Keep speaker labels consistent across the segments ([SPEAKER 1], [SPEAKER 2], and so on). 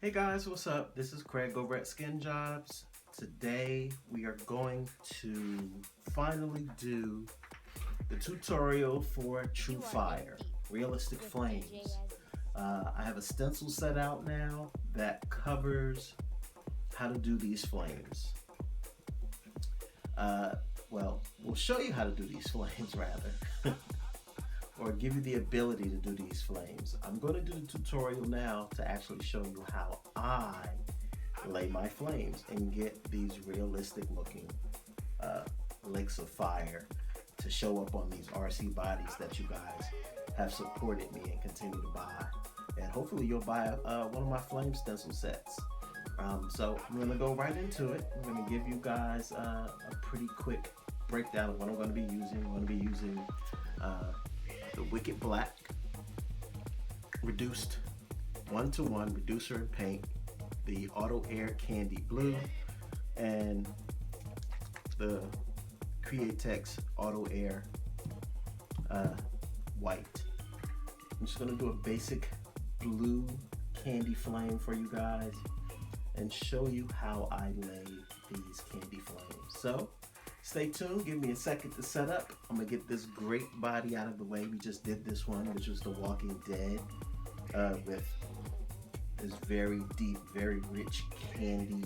[SPEAKER 1] Hey guys, what's up? This is Craig over at Skinjobs. Today we are going to finally do the tutorial for True Fire, Realistic Flames. I have a stencil set out now that covers how to do these flames. Well, we'll show you how to do these flames rather. Or give you the ability to do these flames. I'm going to do the tutorial now to actually show you how I lay my flames and get these realistic looking lakes of fire to show up on these RC bodies that you guys have supported me and continue to buy. And hopefully you'll buy one of my flame stencil sets. So I'm going to go right into it. I'm going to give you guys a pretty quick breakdown of what I'm going to be using. I'm going to be using the Wicked Black, reduced 1-to-1 reducer and paint, the Auto Air Candy Blue, and the Createx Auto Air White. I'm just going to do a basic blue candy flame for you guys and show you how I lay these candy flames. So stay tuned, give me a second to set up. I'm gonna get this great body out of the way. We just did this one, which was The Walking Dead, with this very deep, very rich candy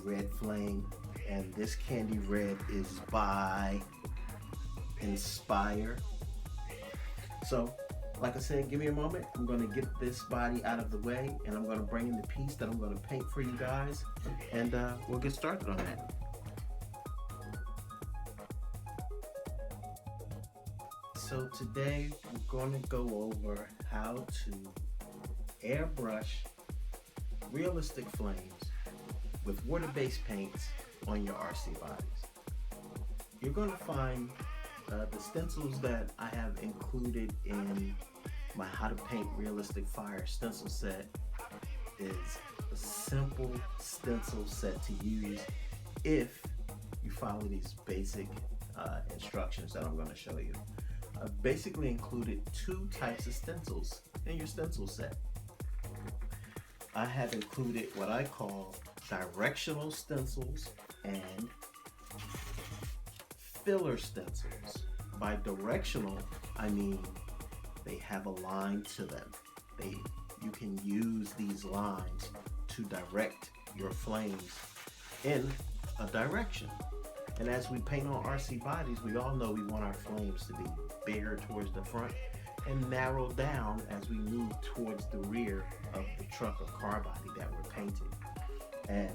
[SPEAKER 1] red flame. And this candy red is by Inspire. So, like I said, give me a moment. I'm gonna get this body out of the way and I'm gonna bring in the piece that I'm gonna paint for you guys. And we'll get started on that. So today we're going to go over how to airbrush realistic flames with water-based paints on your RC bodies. You're going to find the stencils that I have included in my How to Paint Realistic Fire stencil set is a simple stencil set to use if you follow these basic instructions that I'm going to show you. I've basically included two types of stencils in your stencil set. I have included what I call directional stencils and filler stencils. By directional, I mean they have a line to them. You can use these lines to direct your flames in a direction. And as we paint on RC bodies, we all know we want our flames to be bigger towards the front and narrow down as we move towards the rear of the truck or car body that we're painting. And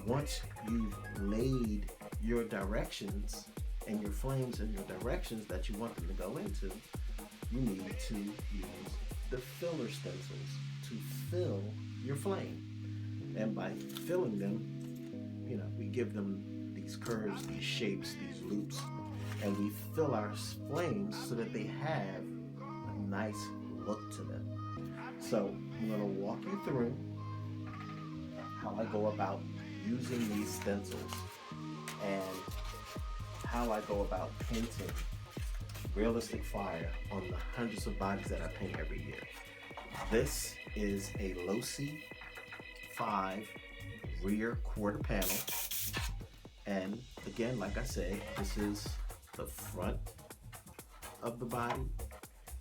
[SPEAKER 1] once you've laid your directions and your flames in your directions that you want them to go into, you need to use the filler stencils to fill your flame. And by filling them, we give them these curves, these shapes, these loops, and we fill our flames so that they have a nice look to them. So I'm going to walk you through how I go about using these stencils and how I go about painting realistic fire on the hundreds of bodies that I paint every year. This is a Losi 5 rear quarter panel. And again, like I said, this is the front of the body.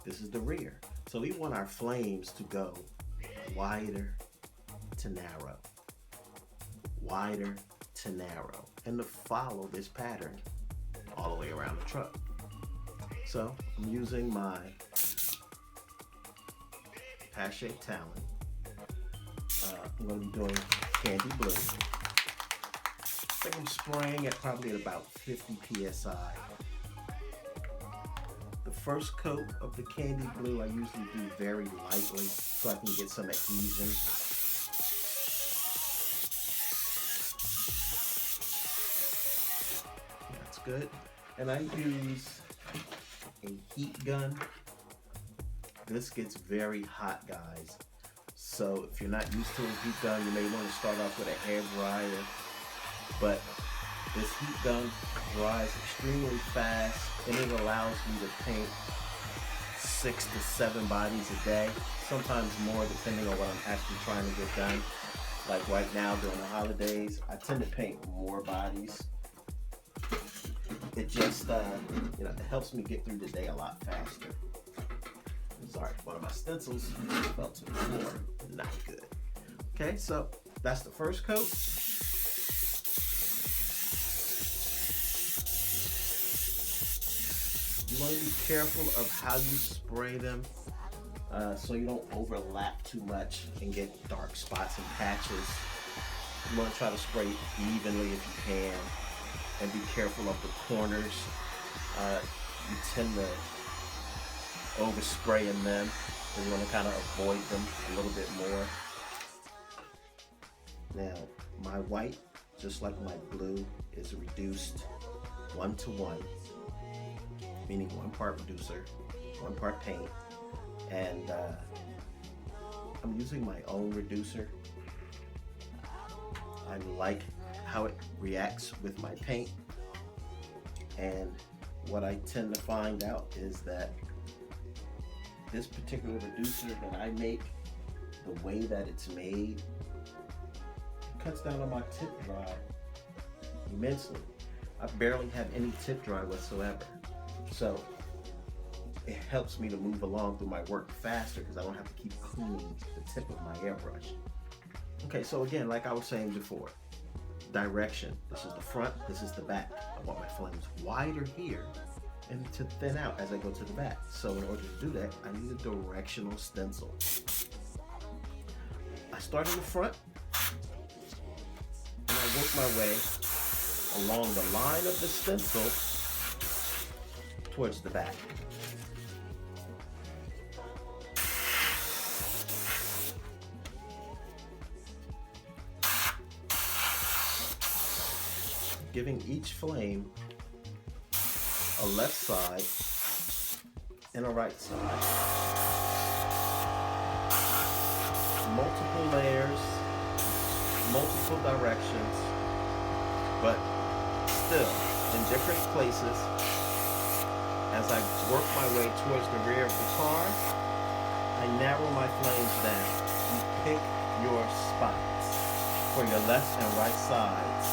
[SPEAKER 1] This is the rear. So we want our flames to go wider to narrow, wider to narrow, and to follow this pattern all the way around the truck. So I'm using my Pache Talon. I'm going to be doing Candy Blue. I think I'm spraying at probably at about 50 psi. The first coat of the Candy Blue I usually do very lightly so I can get some adhesion. That's good. And I use a heat gun. This gets very hot, guys. So if you're not used to a heat gun, you may want to start off with a hair dryer. But this heat gun dries extremely fast and it allows me to paint 6 to 7 bodies a day, sometimes more depending on what I'm actually trying to get done. Like right now during the holidays, I tend to paint more bodies. It just, it helps me get through the day a lot faster. I'm sorry, one of my stencils fell to the floor. Not good. Okay, so that's the first coat. You want to be careful of how you spray them so you don't overlap too much and get dark spots and patches. You want to try to spray evenly if you can, and be careful of the corners. You tend to overspray in them, so you want to kind of avoid them a little bit more. Now, my white, just like my blue, is reduced 1-to-1, meaning 1 part reducer, 1 part paint, and I'm using my own reducer. I like how it reacts with my paint, and what I tend to find out is that this particular reducer that I make, the way that it's made, cuts down on my tip dry immensely. I barely have any tip dry whatsoever, so it helps me to move along through my work faster because I don't have to keep cleaning the tip of my airbrush. Okay, so again, like I was saying before, direction. This is the front, this is the back. I want my flames wider here and to thin out as I go to the back. So in order to do that, I need a directional stencil. I start in the front and I work my way along the line of the stencil towards the back. Giving each flame a left side and a right side. Multiple layers, multiple directions, but still in different places. As I work my way towards the rear of the car, I narrow my flames down. You pick your spots for your left and right sides,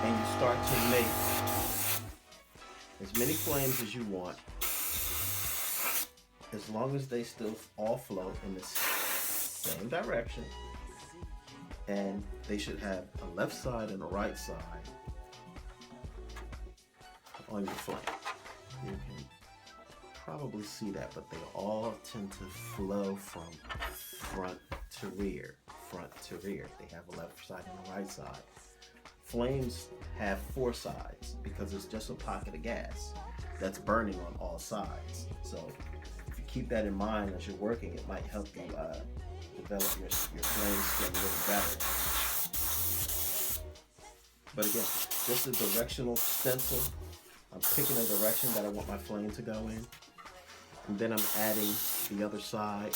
[SPEAKER 1] and you start to make as many flames as you want, as long as they still all flow in the same direction, and they should have a left side and a right side on your flame. You can probably see that, but they all tend to flow from front to rear, front to rear. They have a left side and a right side. Flames have 4 sides because it's just a pocket of gas that's burning on all sides. So if you keep that in mind as you're working, it might help you develop your flame skin a little better. But again, this is a directional stencil. I'm picking a direction that I want my flame to go in, and then I'm adding the other side,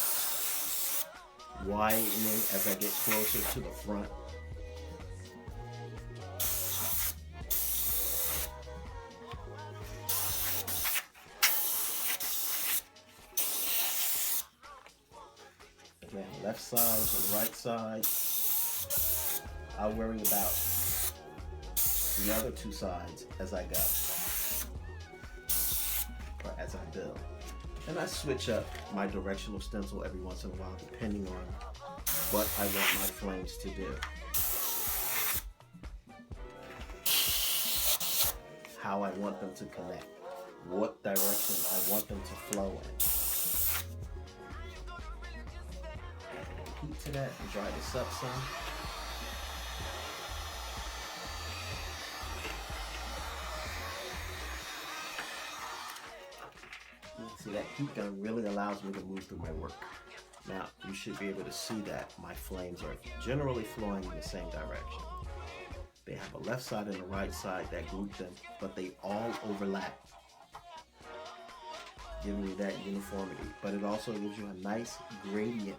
[SPEAKER 1] widening as I get closer to the front. Again, left side and right side. I'll worry about the other 2 sides as I go, or as I build. And I switch up my directional stencil every once in a while depending on what I want my flames to do. How I want them to connect. What direction I want them to flow in. Heat to that and dry this up some. See, that heat gun really allows me to move through my work. Now, you should be able to see that my flames are generally flowing in the same direction. They have a left side and a right side that group them, but they all overlap, giving you that uniformity. But it also gives you a nice gradient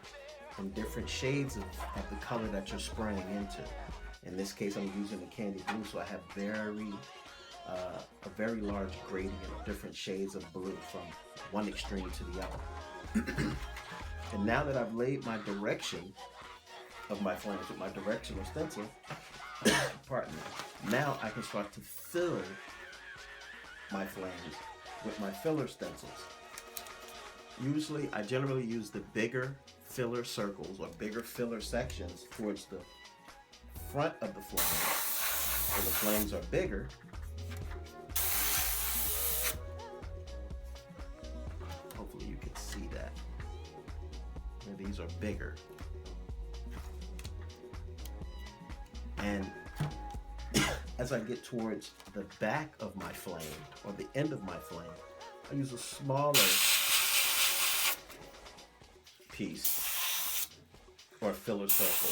[SPEAKER 1] and different shades of the color that you're spraying into. In this case, I'm using a candy blue, so I have very a very large gradient of different shades of blue from one extreme to the other. And now that I've laid my direction of my flames with my directional stencil, pardon me, now I can start to fill my flames with my filler stencils. Usually, I generally use the bigger filler circles or bigger filler sections towards the front of the flame, where the flames are bigger. Hopefully you can see that. And these are bigger. And as I get towards the back of my flame, or the end of my flame, I use a smaller piece, or a filler circle.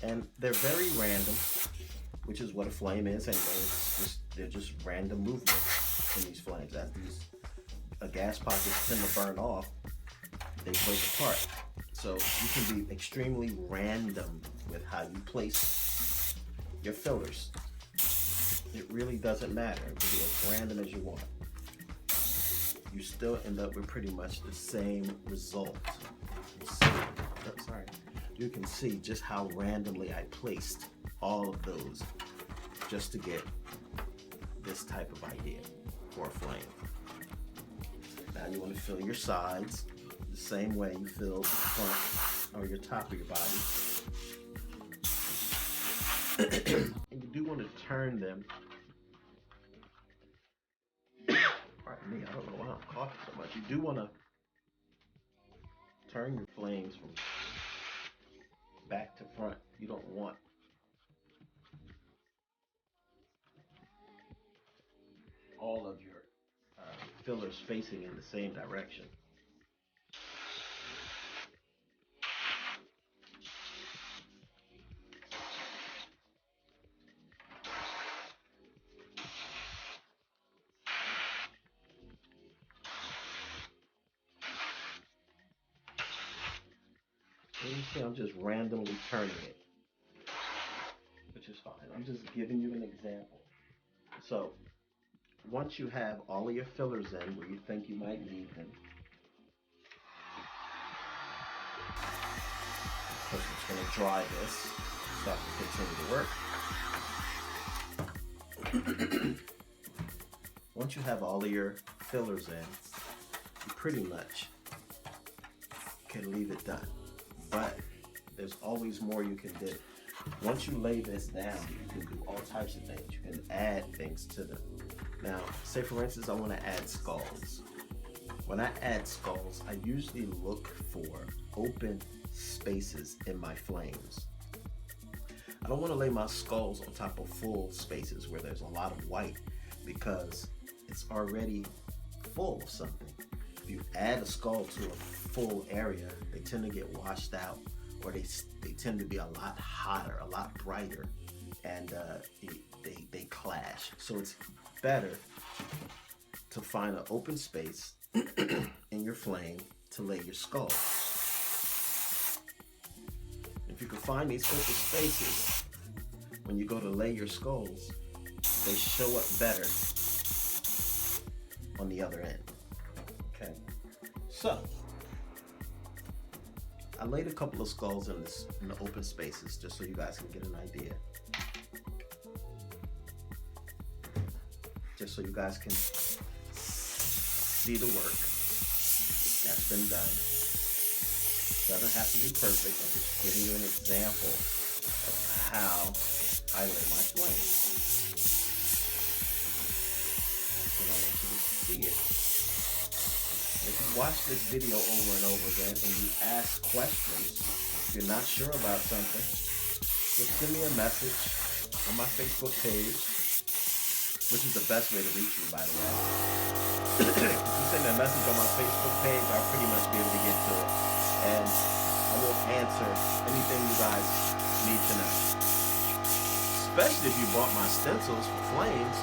[SPEAKER 1] And they're very random, which is what a flame is anyway. They're just random movements in these flames. As these gas pockets tend to burn off, they break apart. So you can be extremely random with how you place your fillers. It really doesn't matter. It can be as random as you want. You still end up with pretty much the same result. You can see just how randomly I placed all of those just to get this type of idea for a flame. Now you want to fill your sides the same way you fill the front or your top of your body. And you do want to turn them. Pardon me, I don't know why I'm coughing so much. You do want to turn your flames from back to front. You don't want all of your fillers facing in the same direction. And you see I'm just randomly turning it, which is fine. I'm just giving you an example. So once you have all of your fillers in where you think you might need them, I'm just going to dry this so I can continue to work. Once you have all of your fillers in, you pretty much can leave it done. But there's always more you can do. Once you lay this down, you can do all types of things. You can add things to them. Now, say for instance, I want to add skulls. When I add skulls, I usually look for open spaces in my flames. I don't want to lay my skulls on top of full spaces where there's a lot of white, because it's already full of something. If you add a skull to a full area, they tend to get washed out, or they tend to be a lot hotter, a lot brighter, and they clash. So it's better to find an open space in your flame to lay your skull. If you can find these open spaces, when you go to lay your skulls, they show up better on the other end. Okay, so I laid a couple of skulls in the open spaces just so you guys can get an idea. Just so you guys can see the work that's been done. Doesn't have to be perfect. I'm just giving you an example of how I lay my flame. And I want you to see it. If you watch this video over and over again and you ask questions, if you're not sure about something, just send me a message on my Facebook page, which is the best way to reach me, by the way. If you send me a message on my Facebook page, I'll pretty much be able to get to it. And I will answer anything you guys need to know. Especially if you bought my stencils for flames.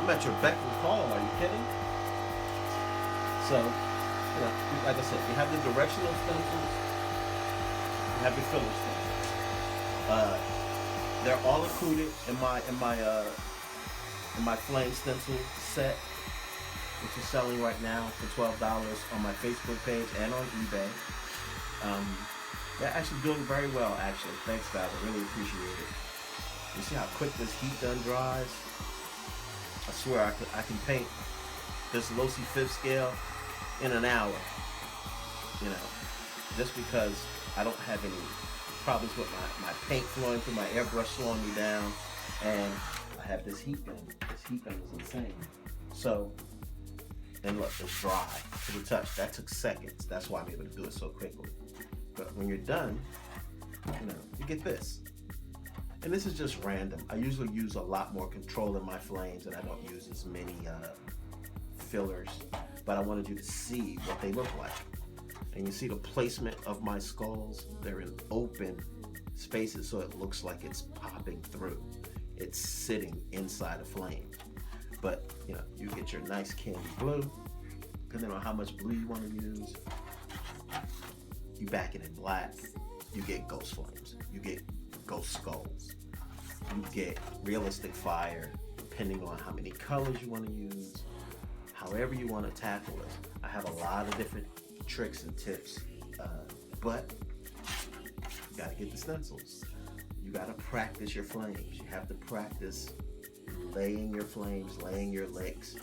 [SPEAKER 1] I'm at your beck and call, are you kidding? So, you know, like I said, you have the directional stencils, you have your filler stencils. They're all included in my flame stencil set, which is selling right now for $12 on my Facebook page and on eBay. They're actually doing very well, actually. Thanks, guys. I really appreciate it. You see how quick this heat gun dries? I swear I can paint this Losi fifth scale in an hour. You know, just because I don't have any problems with my paint flowing through my airbrush slowing me down, and I have this heat gun. This heat gun is insane. So, and look, it's dry to the touch. That took seconds. That's why I'm able to do it so quickly. But when you're done, you know, you get this. And this is just random. I usually use a lot more control in my flames, and I don't use as many fillers. But I wanted you to see what they look like. And you see the placement of my skulls? They're in open spaces, so it looks like it's popping through. It's sitting inside a flame. But, you know, you get your nice candy blue, depending on how much blue you want to use. You back it in black, you get ghost flames, you get ghost skulls, you get realistic fire, depending on how many colors you want to use, however you want to tackle it. I have a lot of different tricks and tips, but you gotta get the stencils. You gotta practice your flames. You have to practice laying your flames, laying your licks,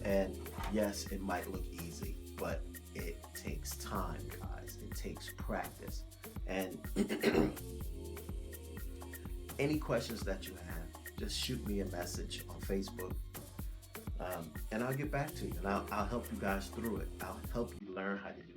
[SPEAKER 1] and yes, it might look easy, but it takes time, guys. It takes practice. And any questions that you have, just shoot me a message on Facebook, and I'll get back to you, and I'll help you guys through it. I'll help you learn how to do